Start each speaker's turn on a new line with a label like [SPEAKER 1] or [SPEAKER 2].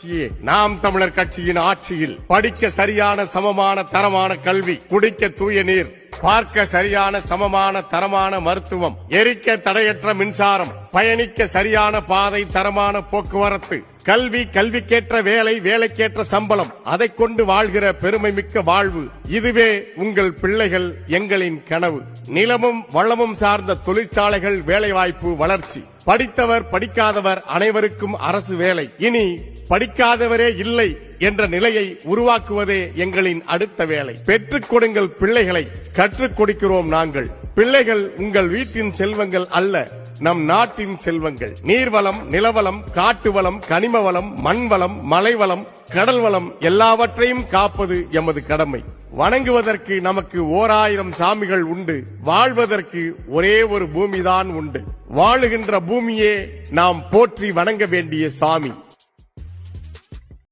[SPEAKER 1] ஆட்சியே நாம் தமிழர் கட்சியின் ஆட்சியில் படிக்க சரியான சமமான தரமான கல்வி, குடிக்க தூய நீர், பார்க்க சரியான சமமான தரமான மருத்துவம், எரிக்க தடையற்ற மின்சாரம், பயணிக்க சரியான பாதை, தரமான போக்குவரத்து, கல்வி, கல்விக்கேற்ற வேலை, வேலைக்கேற்ற சம்பளம், அதை கொண்டு வாழ்கிற பெருமை மிக்க வாழ்வு. இதுவே உங்கள் பிள்ளைகள் எங்களின் கனவு. நிலமும் வளமும் சார்ந்த தொழிற்சாலைகள், வேலைவாய்ப்பு, வளர்ச்சி, படித்தவர் படிக்காதவர் அனைவருக்கும் அரசு வேலை. இனி படிக்காதவரே இல்லை என்ற நிலையை உருவாக்குவதே எங்களின் அடுத்த வேலை. பெற்றுக் கொடுங்கள் பிள்ளைகளை, கற்றுக் கொடுக்கிறோம் நாங்கள். பிள்ளைகள் உங்கள் வீட்டின் செல்வங்கள் அல்ல, நம் நாட்டின் செல்வங்கள். நீர்வளம், நிலவளம், காட்டு வளம், கனிம வளம், மண் வளம், மலை வளம், கடல் வளம் எல்லாவற்றையும் காப்பது எமது கடமை. வணங்குவதற்கு நமக்கு 1000 சாமிகள் உண்டு, வாழ்வதற்கு ஒரே ஒரு பூமிதான் உண்டு. வாழுகின்ற பூமியே நாம் போற்றி வணங்க வேண்டிய சாமி.